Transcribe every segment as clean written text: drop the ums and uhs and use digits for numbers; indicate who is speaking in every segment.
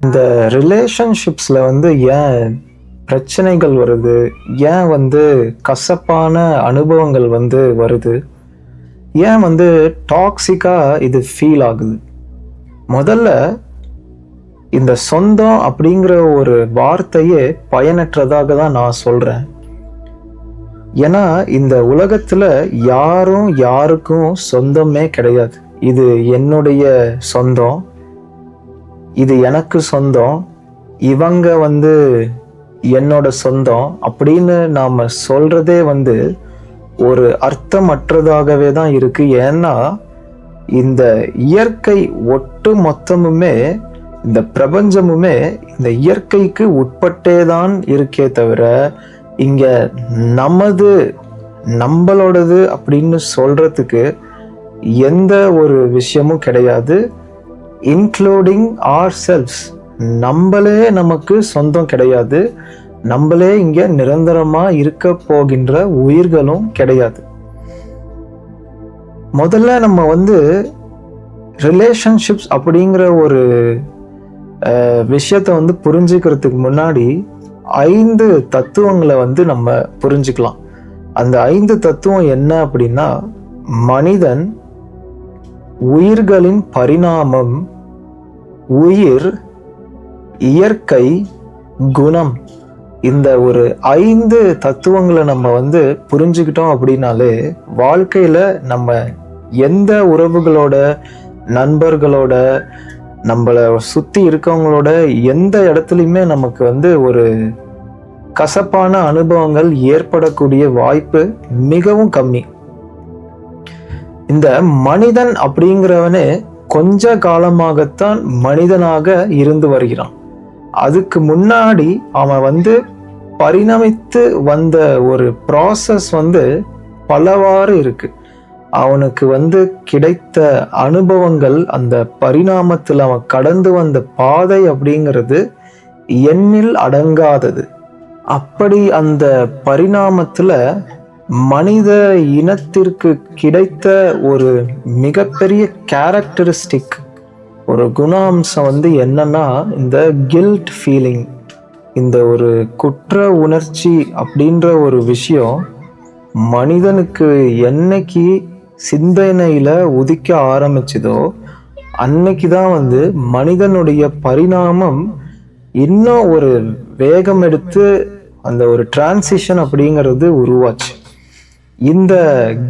Speaker 1: இந்த ரிலேஷன்ஷிப்ஸில் வந்து ஏன் பிரச்சனைகள் வருது, ஏன் வந்து கசப்பான அனுபவங்கள் வந்து வருது, ஏன் வந்து டாக்ஸிக்காக இது ஃபீல் ஆகுது? முதல்ல இந்த சொந்தம் அப்படிங்கிற ஒரு வார்த்தையே பயனற்றதாக தான் நான் சொல்கிறேன். ஏன்னா இந்த உலகத்தில் யாரும் யாருக்கும் சொந்தமே கிடையாது. இது என்னுடைய சொந்தம், இது எனக்கு சொந்தம், இவங்க வந்து என்னோட சொந்தம் அப்படின்னு நாம் சொல்கிறதே வந்து ஒரு அர்த்தமற்றதாகவே தான் இருக்குது. ஏன்னா இந்த இயற்கை ஒட்டு மொத்தமுமே, இந்த பிரபஞ்சமுமே இந்த இயற்கைக்கு உட்பட்டே தான் இருக்கே தவிர இங்கே நம்மளோடது அப்படின்னு சொல்கிறதுக்கு எந்த ஒரு விஷயமும் கிடையாது. இன்க்ளூடிங் ஆர் செல்ஸ், நம்மளே நமக்கு சொந்தம் கிடையாது. நம்மளே இங்கே நிரந்தரமாக இருக்க போகின்ற உயிர்களும் கிடையாது. முதல்ல நம்ம வந்து ரிலேஷன்ஷிப்ஸ் அப்படிங்கிற ஒரு விஷயத்தை வந்து புரிஞ்சுக்கிறதுக்கு முன்னாடி 5 தத்துவங்களை வந்து நம்ம புரிஞ்சுக்கலாம். அந்த 5 தத்துவம் என்ன அப்படின்னா, மனிதன், உயிர்களின் பரிணாமம், உயிர், இயற்கை, குணம். இந்த ஒரு 5 தத்துவங்களை நம்ம வந்து புரிஞ்சுக்கிட்டோம் அப்படின்னாலே வாழ்க்கையில நம்ம எந்த உறவுகளோட, நண்பர்களோட, நம்மளை சுத்தி இருக்கவங்களோட எந்த இடத்துலையுமே நமக்கு வந்து ஒரு கசப்பான அனுபவங்கள் ஏற்படக்கூடிய வாய்ப்பு மிகவும் கம்மி. இந்த மனிதன் அப்படிங்கிறவனே கொஞ்ச காலமாகத்தான் மனிதனாக இருந்து வருகிறான். அதுக்கு முன்னாடி அவன் வந்து பரிணமித்து வந்த ஒரு ப்ராசஸ் வந்து பலவாறு இருக்கு. அவனுக்கு வந்து கிடைத்த அனுபவங்கள், அந்த பரிணாமத்தில் அவன் கடந்து வந்த பாதை அப்படிங்கிறது எண்ணில் அடங்காதது. அப்படி அந்த பரிணாமத்தில் மனித இனத்திற்கு கிடைத்த ஒரு மிகப்பெரிய கேரக்டரிஸ்டிக், ஒரு குண அம்சம் வந்து என்னன்னா இந்த கில்ட் ஃபீலிங், இந்த ஒரு குற்ற உணர்ச்சி அப்படின்ற ஒரு விஷயம் மனிதனுக்கு என்னைக்கு சிந்தனையில உதிக்க ஆரம்பிச்சதோ அன்னைக்கு தான் வந்து மனிதனுடைய பரிணாமம் இன்னும் ஒரு வேகம் எடுத்து அந்த ஒரு டிரான்சிஷன் அப்படிங்கிறது உருவாச்சு. இந்த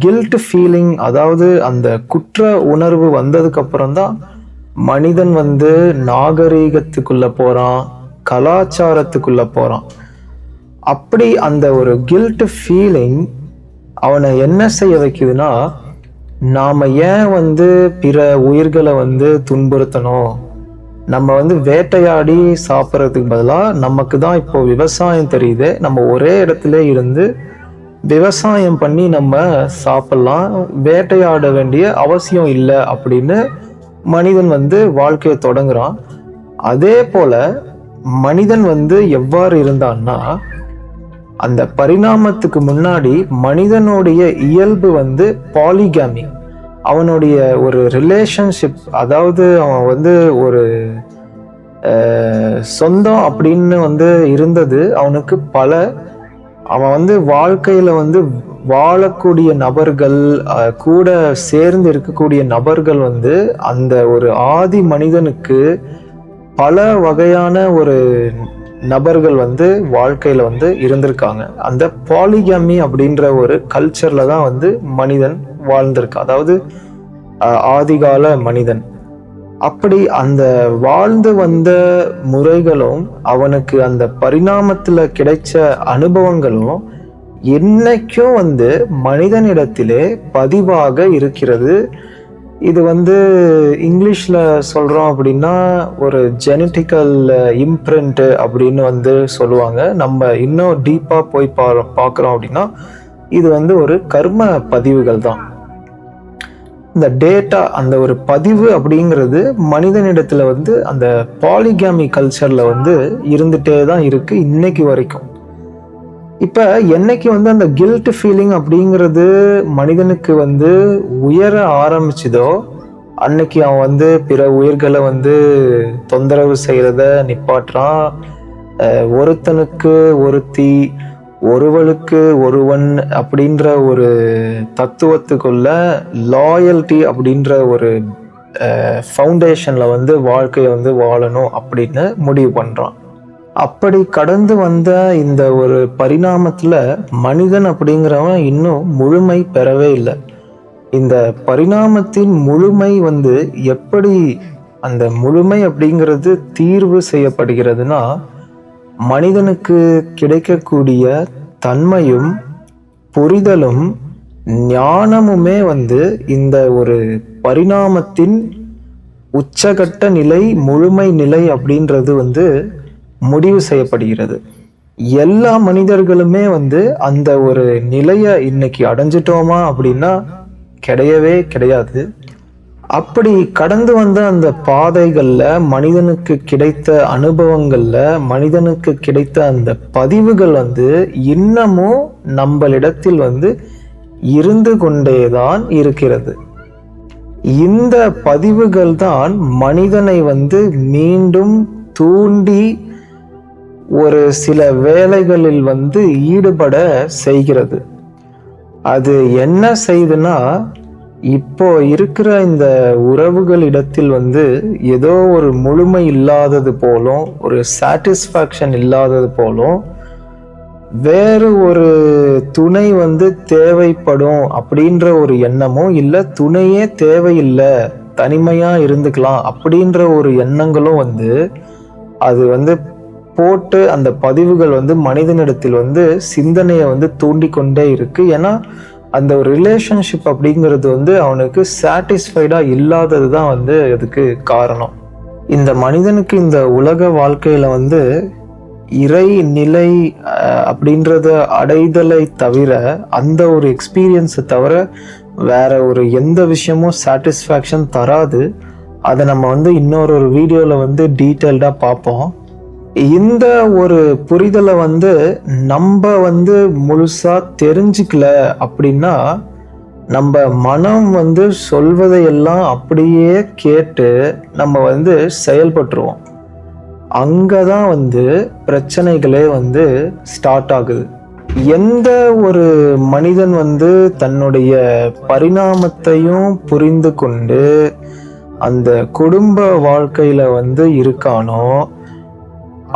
Speaker 1: கில்ட் ஃபீலிங், அதாவது அந்த குற்ற உணர்வு வந்ததுக்கு அப்புறம் தான் மனிதன் வந்து நாகரீகத்துக்குள்ள போறான், கலாச்சாரத்துக்குள்ள போறான். அப்படி அந்த ஒரு கில்ட் ஃபீலிங் அவனை என்ன செய்ய வைக்குதுன்னா, நாம ஏன் வந்து பிற உயிர்களை வந்து துன்புறுத்தணும், நம்ம வந்து வேட்டையாடி சாப்பிட்றதுக்கு பதிலாக நமக்கு தான் இப்போ விவசாயம் தெரியுது, நம்ம ஒரே இடத்துல இருந்து விவசாயம் பண்ணி நம்ம சாப்பிடலாம், வேட்டையாட வேண்டிய அவசியம் இல்லை அப்படின்னு மனிதன் வந்து வாழ்க்கையை தொடங்குறான். அதே போல மனிதன் வந்து எவ்வாறு இருந்தான்னா, அந்த பரிணாமத்துக்கு முன்னாடி மனிதனுடைய இயல்பு வந்து பாலிகாமி. அவனுடைய ஒரு ரிலேஷன்ஷிப், அதாவது அவன் வந்து ஒரு சொந்தம் அப்படின்னு வந்து இருந்தது அவனுக்கு அவன் வந்து வாழ்க்கையில வந்து வாழக்கூடிய நபர்கள், கூட சேர்ந்து இருக்கக்கூடிய நபர்கள் வந்து அந்த ஒரு ஆதி மனிதனுக்கு பல வகையான ஒரு நபர்கள் வந்து வாழ்க்கையில வந்து இருந்திருக்காங்க. அந்த பாலிகமி அப்படின்ற ஒரு கல்ச்சர்ல தான் வந்து மனிதன் வாழ்ந்திருக்கான், அதாவது ஆதிகால மனிதன். அப்படி அந்த வாழ்ந்து வந்த முறைகளும் அவனுக்கு அந்த பரிணாமத்துல கிடைச்ச அனுபவங்களும் என்னைக்கும் வந்து மனிதனிடத்திலே பதிவாக இருக்கிறது. இது வந்து இங்கிலீஷ்ல சொல்றோம் அப்படின்னா ஒரு ஜெனட்டிக்கல் இம்ப்ரிண்ட் அப்படின்னு வந்து சொல்லுவாங்க. நம்ம இன்னும் டீப்பா போய் பார்க்குறோம் அப்படின்னா இது வந்து ஒரு கர்ம பதிவுகள் தான். இந்த டேட்டா, அந்த ஒரு பதிவு அப்படிங்கிறது மனிதனிடத்துல வந்து அந்த பாலிகாமி கல்ச்சர்ல வந்து இருந்துட்டே தான் இருக்கு இன்னைக்கு வரைக்கும். இப்ப என்னைக்கு வந்து அந்த கில்ட் ஃபீலிங் அப்படிங்கிறது மனிதனுக்கு வந்து உயர ஆரம்பிச்சுதோ அன்னைக்கு அவன் வந்து பிற உயிர்களை வந்து தொந்தரவு செய்யறத நிப்பாட்டுறான். ஒருத்தனுக்கு ஒருத்தி, ஒருவனுக்கு ஒருவன் அப்படின்ற ஒரு தத்துவத்துக்குள்ள லாயல்டி அப்படின்ற ஒரு ஃபவுண்டேஷன்ல வந்து வாழ்க்கையை வந்து வாழணும் அப்படின்னு முடிவு பண்றான். அப்படி கடந்து வந்த இந்த ஒரு பரிணாமத்துல மனிதன் அப்படிங்கிறவன் இன்னும் முழுமை பெறவே இல்லை. இந்த பரிணாமத்தின் முழுமை வந்து எப்படி அந்த முழுமை அப்படிங்கிறது தீர்வு செய்யப்படுகிறதுனா, மனிதனுக்கு கிடைக்கக்கூடிய தன்மையும் புரிதலும் ஞானமுமே வந்து இந்த ஒரு பரிணாமத்தின் உச்சகட்ட நிலை, முழுமை நிலை அப்படின்றது வந்து முடிவு செய்யப்படுகிறது. எல்லா மனிதர்களுமே வந்து அந்த ஒரு நிலையை இன்னைக்கு அடைஞ்சிட்டோமா அப்படின்னா கிடையவே கிடையாது. அப்படி கடந்து வந்த அந்த பாதைகள்ல, மனிதனுக்கு கிடைத்த அனுபவங்கள்ல, மனிதனுக்கு கிடைத்த அந்த பதிவுகள் வந்து இன்னமும் நம்மளிடத்தில் வந்து இருந்து கொண்டேதான் இருக்கிறது. இந்த பதிவுகள் தான் மனிதனை வந்து மீண்டும் தூண்டி ஒரு சில வேலைகளில் வந்து ஈடுபட செய்கிறது. அது என்ன செய்யுதுன்னா, இப்போ இருக்கிற இந்த உறவுகளிடத்தில் வந்து ஏதோ ஒரு முழுமை இல்லாதது போலும், ஒரு சாட்டிஸ்ஃபேக்ஷன் இல்லாதது போலும், வேறு ஒரு துணை வந்து தேவைப்படும் அப்படின்ற ஒரு எண்ணமோ, இல்லை துணையே தேவையில்லை தனிமையா இருந்துக்கலாம் அப்படின்ற ஒரு எண்ணங்களும் வந்து அது வந்து போட்டு அந்த பதிவுகள் வந்து மனிதனிடத்தில் வந்து சிந்தனையை வந்து தூண்டி கொண்டே இருக்கு. ஏன்னா அந்த ஒரு ரிலேஷன்ஷிப் அப்படிங்கிறது வந்து அவனுக்கு சாட்டிஸ்ஃபைடா இல்லாதது தான் வந்து அதுக்கு காரணம். இந்த மனிதனுக்கு இந்த உலக வாழ்க்கையில வந்து இறை நிலை அப்படின்றத அடைதலை தவிர, அந்த ஒரு எக்ஸ்பீரியன்ஸை தவிர வேற ஒரு எந்த விஷயமும் சாட்டிஸ்ஃபேக்ஷன் தராது. அதை நம்ம வந்து இன்னொரு வீடியோல வந்து டீட்டெயில்டா பார்ப்போம். இந்த ஒரு புரிதலை வந்து நம்ம வந்து முழுசா தெரிஞ்சுக்கல அப்படின்னா, நம்ம மனம் வந்து சொல்வதையெல்லாம் அப்படியே கேட்டு நம்ம வந்து செயல்பட்டுருவோம். அங்கதான் வந்து பிரச்சனைகளே வந்து ஸ்டார்ட் ஆகுது. எந்த ஒரு மனிதன் வந்து தன்னுடைய பரிணாமத்தையும் புரிந்து கொண்டு அந்த குடும்ப வாழ்க்கையில வந்து இருக்கானோ,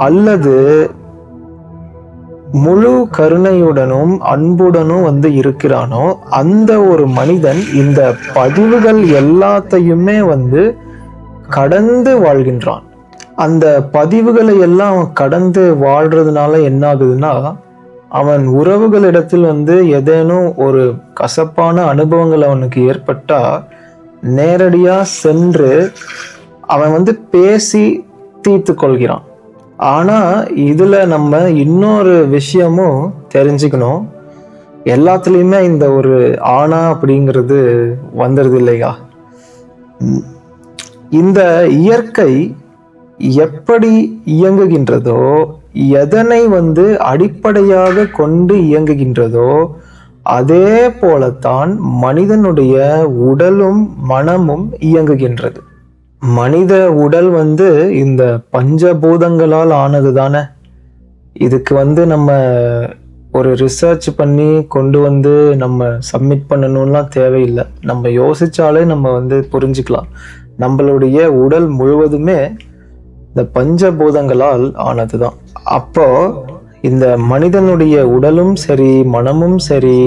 Speaker 1: அல்லது முழு கருணையுடனும் அன்புடனும் வந்து இருக்கிறானோ, அந்த ஒரு மனிதன் இந்த பதிவுகள் எல்லாத்தையுமே வந்து கடந்து வாழ்கின்றான். அந்த பதிவுகளை எல்லாம் அவன் கடந்து வாழ்றதுனால என்ன ஆகுதுன்னா, அவன் உறவுகளிடத்தில் வந்து ஏதேனும் ஒரு கசப்பான அனுபவங்கள் அவனுக்கு ஏற்பட்டா நேரடியா சென்று அவன் வந்து பேசி தீர்த்து கொள்கிறான். ஆனா இதுல நம்ம இன்னொரு விஷயமும் தெரிஞ்சுக்கணும். எல்லாத்துலயுமே இந்த ஒரு ஆனா அப்படிங்கிறது வந்துருது இல்லையா? இந்த இயற்கை எப்படி இயங்குகின்றதோ, எதனை வந்து அடிப்படையாக கொண்டு இயங்குகின்றதோ, அதே போலத்தான் மனிதனுடைய உடலும் மனமும் இயங்குகின்றது. மனித உடல் வந்து இந்த பஞ்சபூதங்களால் ஆனது தானே. இதுக்கு வந்து நம்ம ஒரு ரிசர்ச் பண்ணி கொண்டு வந்து நம்ம சப்மிட் பண்ணணும்லாம் தேவையில்லை. நம்ம யோசிச்சாலே நம்ம வந்து புரிஞ்சுக்கலாம். நம்மளுடைய உடல் முழுவதுமே இந்த பஞ்சபூதங்களால் ஆனதுதான். அப்போ இந்த மனிதனுடைய உடலும் சரி, மனமும் சரி,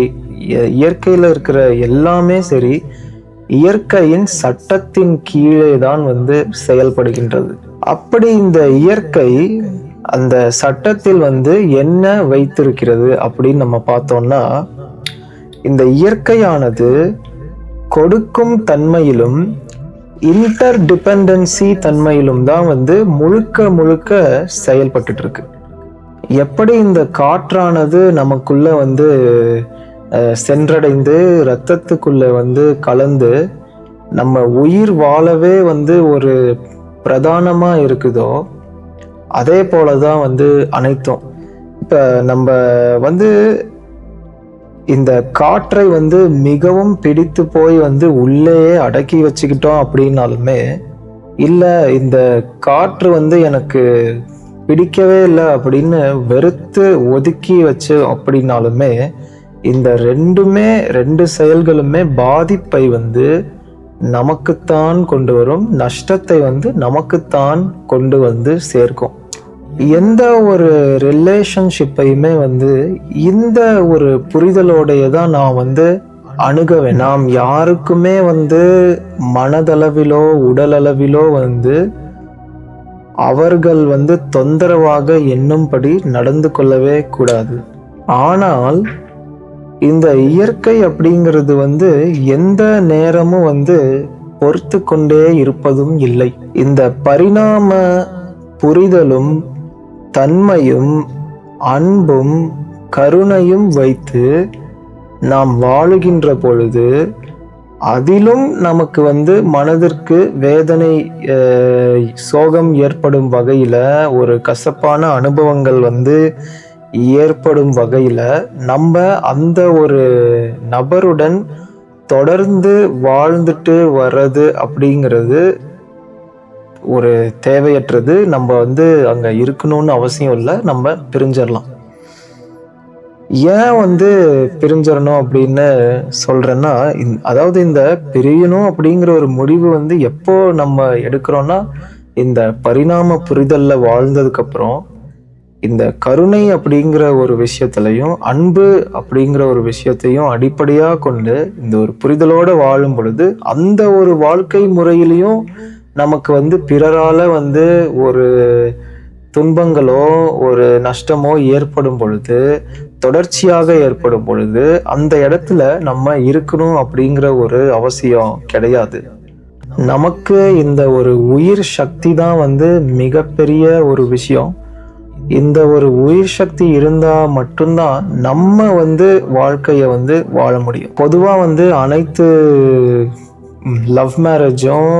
Speaker 1: இயற்கையில இருக்கிற எல்லாமே சரி, இயற்கையின் சட்டத்தின் கீழே தான் வந்து செயல்படுகின்றது. அப்படி இந்த இயற்கை அந்த சட்டத்தில் வந்து என்ன வைத்திருக்கிறது அப்படின்னு நம்ம பார்த்தோம்னா, இந்த இயற்கையானது கொடுக்கும் தன்மையிலும் இன்டர் டிபெண்டன்சி தன்மையிலும் தான் வந்து முழுக்க முழுக்க செயல்பட்டு இருக்கு. எப்படி இந்த காற்றானது நமக்குள்ள வந்து சென்றடைந்து இரத்தத்துக்குள்ள வந்து கலந்து நம்ம உயிர் வாழவே வந்து ஒரு பிரதானமா இருக்குதோ, அதே போலதான் வந்து அனைத்தும். இப்ப நம்ம வந்து இந்த காற்றை வந்து மிகவும் பிடித்து போய் வந்து உள்ளேயே அடக்கி வச்சுக்கிட்டோம் அப்படின்னாலுமே, இல்ல இந்த காற்று வந்து எனக்கு பிடிக்கவே இல்லை அப்படின்னு வெறுத்து ஒதுக்கி வச்சு அப்படின்னாலுமே, இந்த ரெண்டு செயல்களுமே பாதிப்பை வந்து நமக்குத்தான் கொண்டு வரும், நஷ்டத்தை வந்து நமக்குத்தான் கொண்டு வந்து சேர்க்கும். எந்த ஒரு ரிலேஷன்ஷிப்பையுமே வந்து இந்த ஒரு புரிதலோடைய தான் நான் வந்து அணுகவே. நாம் யாருக்குமே வந்து மனதளவிலோ உடலளவிலோ வந்து அவர்கள் வந்து தொந்தரவாக எண்ணும்படி நடந்து கொள்ளவே கூடாது. ஆனால் இந்த இயற்கை அப்படிங்கிறது வந்து எந்த நேரமும் வந்து பொறுத்து கொண்டே இருப்பதும் இல்லை. இந்த பரிணாம புரிதலும் தன்மையும் அன்பும் கருணையும் வைத்து நாம் வாழுகின்ற பொழுது அதிலும் நமக்கு வந்து மனதிற்கு வேதனை, சோகம் ஏற்படும் வகையில, ஒரு கசப்பான அனுபவங்கள் வந்து ஏற்படும் வகையில நம்ம அந்த ஒரு நபருடன் தொடர்ந்து வாழ்ந்துட்டு வர்றது அப்படிங்கிறது ஒரு தேவையற்றது. நம்ம வந்து அங்க இருக்கணும்னு அவசியம் இல்லை, நம்ம பிரிஞ்சிடலாம். ஏன் வந்து பிரிஞ்சிடணும் அப்படின்னு சொல்றேன்னா, அதாவது இந்த பிரியணும் அப்படிங்கிற ஒரு முடிவு வந்து எப்போ நம்ம எடுக்கிறோம்னா, இந்த பரிணாம புரிதல்ல வாழ்ந்ததுக்கு அப்புறம் இந்த கருணை அப்படிங்கிற ஒரு விஷயத்திலையும் அன்பு அப்படிங்கிற ஒரு விஷயத்தையும் அடிப்படையா கொண்டு இந்த ஒரு புரிதலோட வாழும் பொழுது அந்த ஒரு வாழ்க்கை முறையிலையும் நமக்கு வந்து பிறரால வந்து ஒரு துன்பங்களோ ஒரு நஷ்டமோ ஏற்படும் பொழுது, தொடர்ச்சியாக ஏற்படும் பொழுது அந்த இடத்துல நம்ம இருக்கணும் அப்படிங்கிற ஒரு அவசியம் கிடையாது. நமக்கு இந்த ஒரு உயிர் சக்தி தான் வந்து மிகப்பெரிய ஒரு விஷயம். இந்த ஒரு உயிர் சக்தி இருந்தா மட்டும்தான் நம்ம வந்து வாழ்க்கைய வந்து வாழ முடியும். பொதுவா வந்து அனைத்து லவ் மேரேஜும்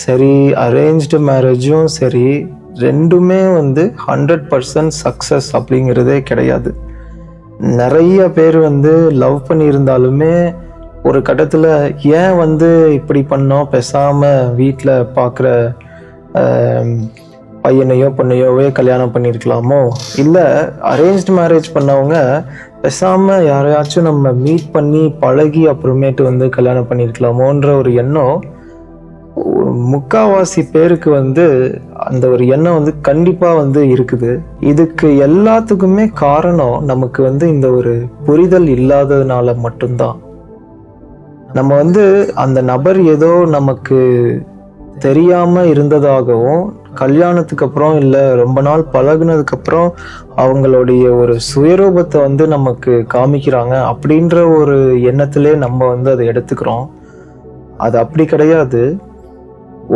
Speaker 1: சரி, அரேஞ்ச்டு மேரேஜும் சரி, ரெண்டுமே வந்து 100% சக்சஸ் அப்படிங்கிறதே கிடையாது. நிறைய பேர் வந்து லவ் பண்ணியிருந்தாலுமே ஒரு கட்டத்துல ஏன் வந்து இப்படி பண்ணோம், பேசாம வீட்டில் பார்க்குற பையனையோ பொண்ணையோவே கல்யாணம் பண்ணியிருக்கலாமோ, இல்லை அரேஞ்ச்டு மேரேஜ் பண்ணவங்க பேசாம யாரையாச்சும் நம்ம மீட் பண்ணி பழகி அப்புறமேட்டு வந்து கல்யாணம் பண்ணியிருக்கலாமோன்ற ஒரு எண்ணம் முக்காவாசி பேருக்கு வந்து அந்த ஒரு எண்ணம் வந்து கண்டிப்பா வந்து இருக்குது. இதுக்கு எல்லாத்துக்குமே காரணம் நமக்கு வந்து இந்த ஒரு புரிதல் இல்லாததுனால மட்டும்தான். நம்ம வந்து அந்த நபர் ஏதோ நமக்கு தெரியாம இருந்ததாகவும், கல்யாணத்துக்கு அப்புறம் இல்லை ரொம்ப நாள் பழகுனதுக்கு அப்புறம் அவங்களுடைய ஒரு சுயரூபத்தை வந்து நமக்கு காமிக்கிறாங்க அப்படின்ற ஒரு எண்ணத்திலே நம்ம வந்து அதை எடுத்துக்கிறோம். அது அப்படி கிடையாது.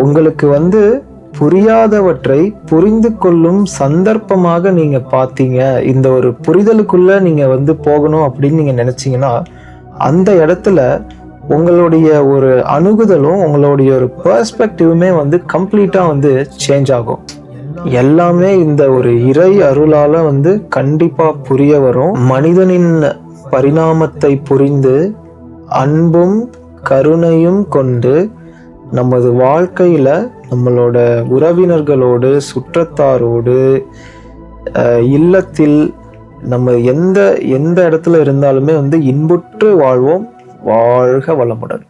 Speaker 1: உங்களுக்கு வந்து புரியாதவற்றை புரிந்து கொள்ளும் சந்தர்ப்பமாக நீங்க பார்த்தீங்க, இந்த ஒரு புரிதலுக்குள்ள நீங்க வந்து போகணும் அப்படின்னு நீங்க நினைச்சீங்கன்னா, அந்த இடத்துல உங்களுடைய ஒரு அணுகுதலும் உங்களுடைய ஒரு பெர்ஸ்பெக்டிவுமே வந்து கம்ப்ளீட்டா வந்து சேஞ்ச் ஆகும். எல்லாமே இந்த ஒரு இறை அருளால வந்து கண்டிப்பா புரிய வரும். மனிதனின் பரிணாமத்தை புரிந்து அன்பும் கருணையும் கொண்டு நமது வாழ்க்கையில நம்மளோட உறவினர்களோடு, சுற்றத்தாரோடு, இல்லத்தில் நம்ம எந்த இடத்துல இருந்தாலுமே வந்து இன்புற்று வாழ்வோம். வாழ்க வளமுடன்.